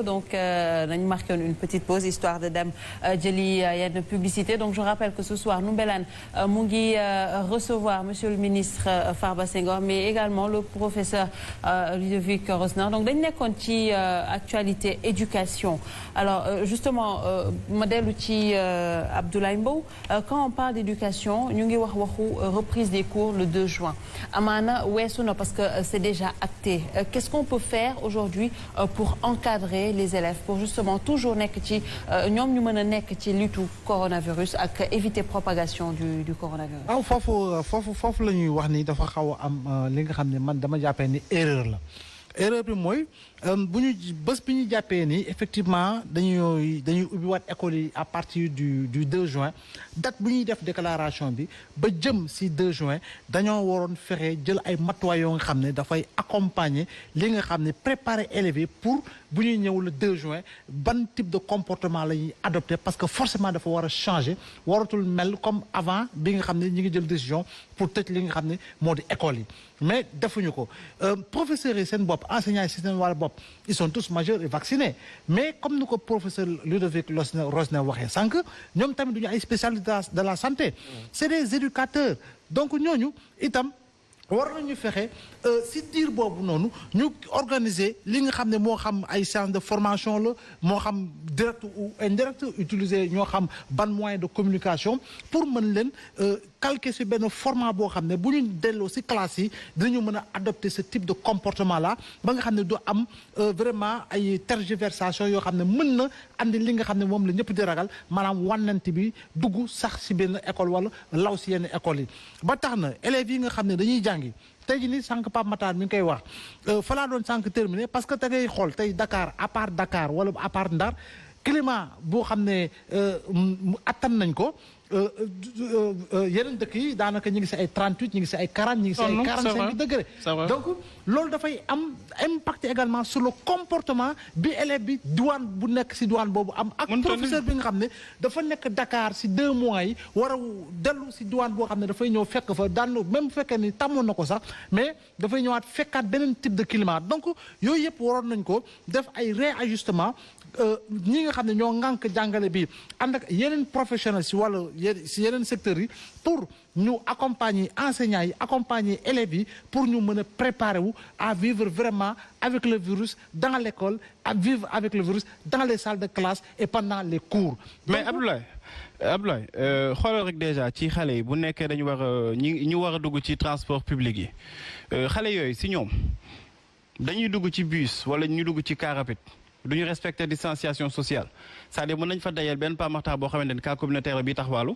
ñëw donc nañu marqué une petite pause histoire de dem jëli yenn publicité donc je rappelle que ce soir Ndoumbelane mu ngi recevoir monsieur le ministre Farba Senghor mais également le professeur Ludovic Rosner donc dañ nekkoon ci actualité éducation alors justement ma dellu ci Abdoulaye Mbow quand on parle d'éducation ñu ngi wax waxu reprise des cours le 2 juin amaana weesu na parce que c'est déjà acté qu'est-ce qu'on peut faire aujourd'hui pour encadrer les élèves pour justement toujours nekk ci ñoom ñu mën a nekk ci lutte coronavirus ak éviter propagation du coronavirus. waaw foofu la ñuy wax ni dafa xaw a am li nga xam ne man dama jàppee ni erreur la erreur bi mooy bu ñu bés bi ñu jàppee ni effectivement dañuy ubbiwaat école yi à partir du 2 juin date bu ñuy def déclaration bi ba jëm si 2 juin dañoo waroon fexe jël ay matuwaay yoo nga xam ne dafay accompagner li nga xam ne préparer élèves yi pour bu ñuy ñëw le 2 juin ban type de comportement la ñuy adopter parce que forcément dafa war a changer waratul mel comme avant bi nga xam ne ñi ngi jël décision pour tëj li nga xam ne moo di école yi mais defuñu ko professeurs yi seen bopp enseignants yi si seen wàllu bopp ils sont tous majeurs et vaccinés mais comme ni ko professeur Ludovic Rosner waxee sànq ñoom tamit duñu ay spécialistes de la santé c'est des éducateurs donc ñooñu itam war nañu fexe si diir boobu noonu ñu organiser li nga xam ne moo xam ay séance de formation la moo xam direct ou indirect utiliser ñoo xam ban moyen de communication pour mën leen calquer si benn format boo xam ne bu ñu delloo si classe yi dinañu mën a adopter ce type de comportement là ba nga xam ne du am vraiment ay tergiversation yoo xam ne mën na andi li nga xam ne moom la ñëpp di ragal maanaam wànnante bi dugg sax si benn école wala law si yenn école yi ba tax na élèves yi nga xam ne dañuy jàngi tey jii nii sànq Pape Matar mi ngi koy wax fa laa doon sànq terminé parce que da ngay xool tey Dakar à part Dakar wala à part Ndar climat boo xam ne attan nañ ko yeneen dëkk yi daanaka ñu ngi si ay 38 ñu ngi si ay 40 ñu ngi si ay 45 degré donc loolu dafay am impact également sur le comportement bi élève bi douane bu nekk si douane boobu am ak professeur bi nga xam ne dafa nekk Dakar si 2 mois yi war a dellu si douane boo xam ne dafay ñëw fekk fa daan même bu fekkee ni tàmmoon na ko sax mais dafay ñëwaat fekkaat beneen type de climat donc yooyu yëpp waroon nañ ko def ay réajustement ñi nga xam ne ñoo ŋànk jàngale bi ànd ak yeneen professionnels si wàllu si yeneen secteurs yi pour ñu accompagner enseignants yi accompagner élèves yi pour ñu mën a préparer wu à vivre vraiment avec le virus dans l'école à vivre avec le virus dans les salles de classe et pendant les cours. mais Abdoulaye xoolal rek déjà ci xale yi bu nekkee dañu war a ñu war a dugg ci transport public yi xale yooyu si ñoom dañuy dugg ci bus wala ñu dugg ci car rapide duñu respecter distanciation sociale c'est-à-dire mën nañ fa dajeel benn pamaxtaa boo xamante ni cas communautaire la bii taxawaalu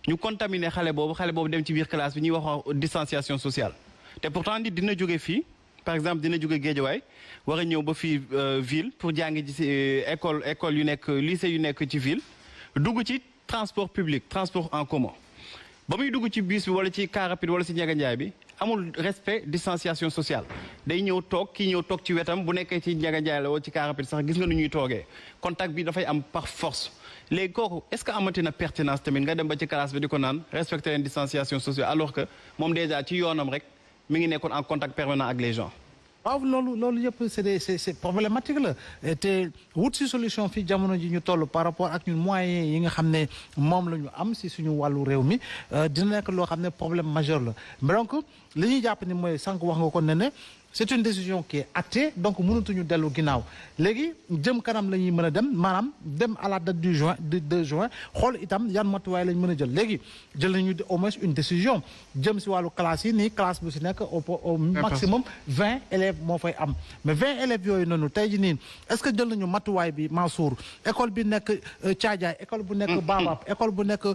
ñu contaminé xale boobu dem ci biir classe bi ñuy wax distanciation sociale te pourtant nit dina jóge fii par exemple dina jóge Guédiawaye war a ñëw ba fii ville pour jàngi ci école yu nekk lycée yu nekk ci ville dugg ci transport public transport en commun ba muy dugg ci bus bi wala ci car rapide wala ci Ndiaga Ndiaye bi amul respect distanciation sociale day ñëw toog kii ñëw toog ci wetam bu nekkee ci Ndiaga Ndiaye la wala ci car rapide sax gis nga nu ñuy toogee contact bi dafay am par force léegi kooku est-ce que amati na pertinence tamit nga dem ba ci classe bi di ko naan respecter leen distanciation sociale alors que moom déjà ci yoonam rek mi ngi nekkoon en contact permanent ak les gens. waaw loolu yëpp c'est problématique la te wut si solution fii jamono ji ñu toll par rapport ak ñun moyens yi nga xam ne moom la ñu am si suñu wàllu réew mi dina nekk loo xam ne problème majeur la donc li ñuy jàpp ni mooy sànq wax nga ko ne c'est une décision qui est actée donc mënatuñu dellu ginnaaw léegi jëm kanam la ñuy mën a dem maanaam dem à la date du 2 juin xool itam yan matuwaay lañ mën a jël léegi jël nañu au moins une décision jëm si wàllu classe yi nii classe bu si nekk au maximum 20 élèves moo fay am mais 20 élèves yooyu noonu tey ji nii est-ce que jël nañu matuwaay bi Mansour école bi nekk Thiadiaye école bu nekk Baobab école bu nekk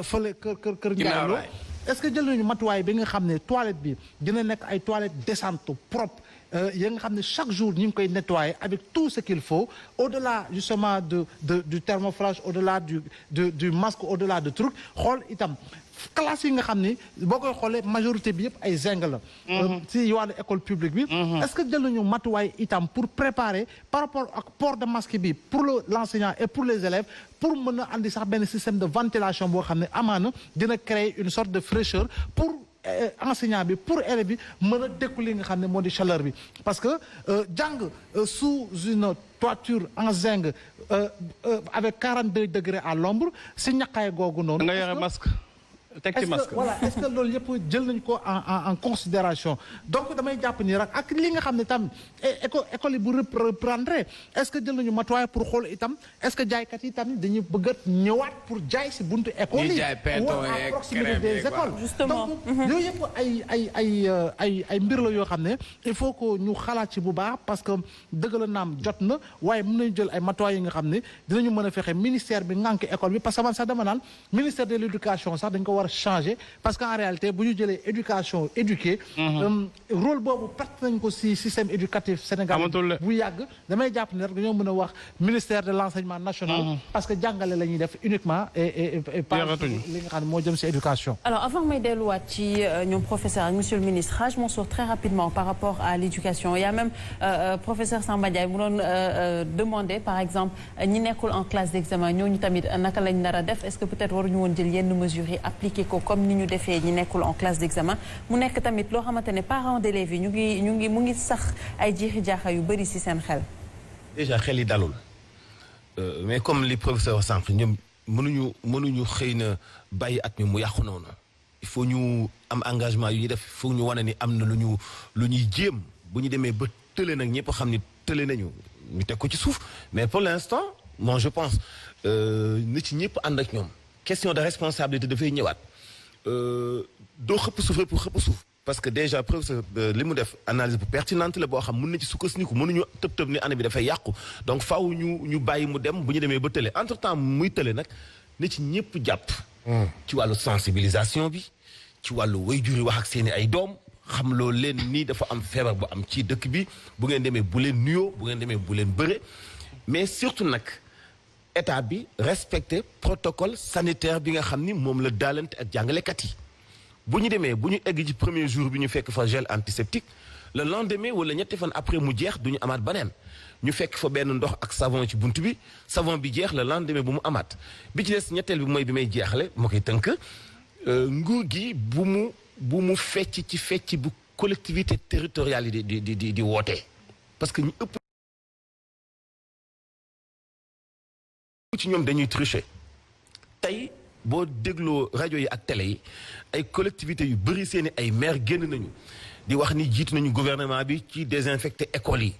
fële kër Ndiaye est-ce que jël nañu matuwaay bi nga xam ne toilette bi dina nekk ay toilettes décentes propres yi nga xam ne chaque jour ñu ngi koy nettoyer avec tout ce qu'il faut au-delà justement du thermoflage au-delà du masque au-delà de trucs xool itam classe yi nga xam ni boo koy xoolee majorité bi yëpp ay zinc la si wàllu école publique bi est-ce que jël nañu matuwaay itam pour préparer par rapport ak port de masque bi pour l'enseignant et pour les élèves pour mën a andi sax benn système de ventilation boo xam ne amaana dina créer une sorte de fraîcheur pour enseignant bi pour élève bi mën a dékku li nga xam ne moo di chaleur bi parce que jàng sous une toiture en zinc avec 42 degrés à l'ombre si ñaqaay googu noonu. nga yore masque. teg ci masque voilà est-ce que loolu yëpp jël nañ ko en considération donc damay jàpp ni rek ak li nga xam ne tam école yi bu reprendre est-ce que jël nañu matuwaay pour xool itam est-ce que jaaykat yi tamit dañuy bëgg a ñëwaat pour jaay si buntu école yi ou à proximité des écoles justement donc yooyu yëpp ay mbir la yoo xam ne il faut que ñu xalaat ci bu baax parce que dëgg la naam jot na waaye mën nañu jël ay matuwaay yi nga xam ne dinañu mën a fexe ministère bi ngànk école bi parce que man sax dama naan ministère de l'éducation sax dañ ko war a changer parce qu'en réalité bu ñu jëlee éducation éduquée rôle boobu perte nañ ko ci système éducatif sénégalais bu yàgg damay jàpp ne rek dañoo mën a wax ministère de l'enseignement national parce que jàngale la ñuy def uniquement et pas li nga xam ne moo jëm ci éducation. Alors avant may delluwaat ci ñoom professeur ak monsieur le ministre Hadj Mansour très rapidement par rapport à l'éducation il y a même professeur Samba Ndiaye mu doon demander par exemple ñi nekkul en classe d'examen ñooñu tamit naka lañ nar a def est-ce que peut-être waruñu woon jël yenn mesures yi appliquer ko comme ni ñu defee ñi nekkul en classe d'examen mu nekk tamit loo xamante ne parents d'élèves yi mu ngi sax ay jiixi jaaxa yu bëri ci seen xel. déjà xel yi dalul mais comme li professeur sànq ñoom mënuñu xëy na bàyyi at mi mu yàqu noonu il faut ñu am engagement yu ñuy def il faut ñu wane ni am na lu ñuy jéem bu ñu demee ba tële nag ñëpp xam ni tële nañu ñu teg ko ci suuf mais pour l'instant moi je pense nit ci ñëpp ànd ak ñoom question de responsabilité dafay ñëwaat doo xëpp suuf rek pour xëpp suuf parce que déjà professeur li mu def analyse bu pertinente la boo xam mën na ci sukkandiku mënuñu tëb ni année bi dafay yàqu donc faaw ñu bàyyi mu dem bu ñu demee ba tële entre temps muy tële nag na ci ñëpp jàpp. ci wàllu sensibilisation bi ci wàllu waajur yi wax ak seeni ay doom xam loo leen nii dafa am feebar bu am ci dëkk bi bu ngeen demee bu leen nuyoo bu ngeen demee bu leen bëre mais surtout nag état bi respecter protocole sanitaire bi nga xam ni moom la daalante ak jàngalekat yi. bu ñu demee bu ñu egg ci premier jour bi ñu fekk fa gel antiseptique le lendemain wala ñetti fan après mu jeex du ñu amaat beneen ñu fekk fa benn ndox ak savon ci bunt bi savon bi jeex le lendemain bu mu amaat bi ci des ñetteel bi mooy bi may jeexale moo koy tënk nguur gi bu mu fecc ci fecc bu collectivité territoriale yi di wootee parce que ñu ëpp ci ñoom dañuy tricher tey boo dégloo rajo yi ak télé yi ay collectivités yu bëri seeni ay maire génn nañu di wax ni jiitu nañu gouvernement bi ci désinfecter écoles yi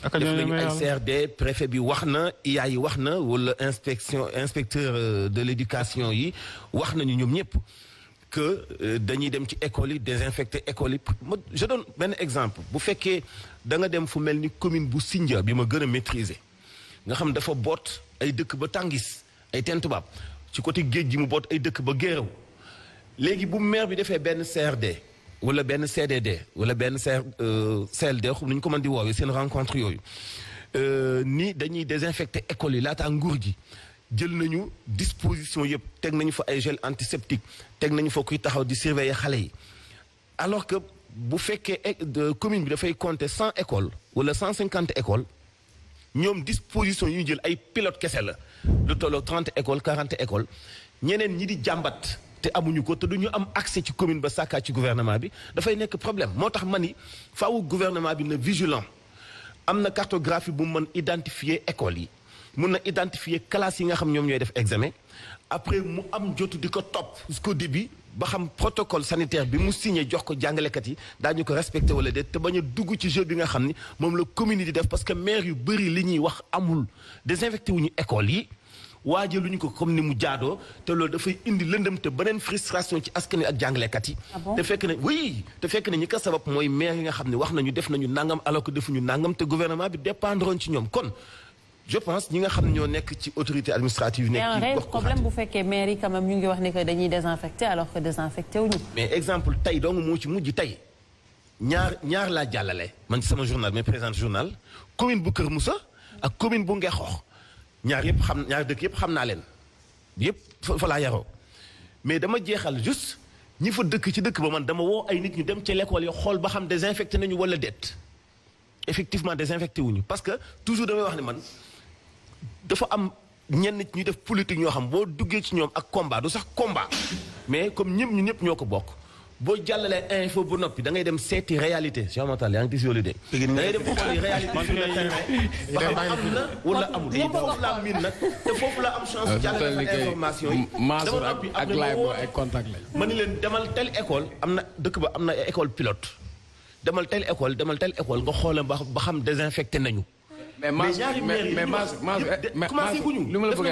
def nañu ay CRD préfet bi wax na IA yi wax na wala inspecteur de l'éducation yi wax nañu ñoom ñëpp que dañuy dem ci écoles yi désinfecter écoles yi je donne benn exemple bu fekkee da nga dem fu mel ni commune bu Sindia bi ma gën a maîtriser nga xam dafa boot ay dëkk ba Tangis ay Teen Tubaab ci côté géej gi mu boot ay dëkk ba Guéréo léegi bu maire bi defee benn CRD wala benn CDD wala benn CLD xam nañu ko mën di woowee seen rencontre yooyu ni dañuy désinfecter école yi laata nguur gi jël nañu disposition yëpp teg nañu fa ay gel antiseptique teg nañu fa kuy taxaw di surveiller xale yi alors que bu fekkee commune bi dafay compter 100 écoles wala 150 écoles ñoom disposition yu ñu jël ay pilote kese la lu tolloo 30 écoles 40 écoles ñeneen ñi di jàmbat te amuñu ko te duñu am accès ci commune ba sàkkaa ci gouvernement bi dafay nekk problème moo tax ma ni faawu gouvernement bi na vigilant am na cartographie bu mën identifier écoles yi mun na identifier classes yi nga xam ñoom ñooy def examen après mu am jotu di ko topp jusqu'au début ba xam protocole sanitaire bi mu signé jox ko jàngalekat yi daañu ko respecté wala déet te bañ a dugg ci jeu bi nga xam ni moom la commune yi di def parce que maire yu bëri li ñuy wax amul désinfecté wuñu école yi waajaluñu ko comme ni mu jaadoo te loolu dafay indi lëndëm te beneen frustration ci askan wi ak jàngalekat yi. te fekk ne ñi ko sabab mooy maire yi nga xam ne wax nañu def nañu nangam alors que defuñu nangam te gouvernement bi dépendroon ci ñoom kon. je pense ñi nga xam ne ñoo nekk ci autorité administrative. nekk ci gox problème bu fekkee maire yi quand même ñu ngi wax ne que dañuy désinfecté alors que désinfecté wuñu. mais exemple tey dong moo ci mujj tey ñaar laa jàllale man ci sama journal mais présente journal commune bu Kër Moussa ak commune bu Ngexoox ñaar dëkk yëpp xam naa leen yëpp fa laa yaroo mais dama jeexal juste ñi fa dëkk ci dëkk ba man dama woo ay nit ñu dem ci l'école yi xool ba xam désinfecté nañu wala déet effectivement désinfecté wuñu parce que toujours damay wax ne man. dafa am ñenn nit ñuy def politique ñoo xam boo duggee ci ñoom ak combat du sax combat mais comme ñëpp ñoo ko bokk boo jàllalee info bu noppi da ngay dem seeti réalité Cheikh Matal yaa ngi gis yoolu de da ngay dem xooli réalité sur le terrain ba xam am na wala amul foofu laa miin nag te foofu la am chance jàllale fa information yi Mansour ak laay boo ay contact lañ ma ni leen demal telle école am na dëkk ba am na école pilote demal telle école nga xoolal ba xam désinfecté nañu mais Mansour commencé guñu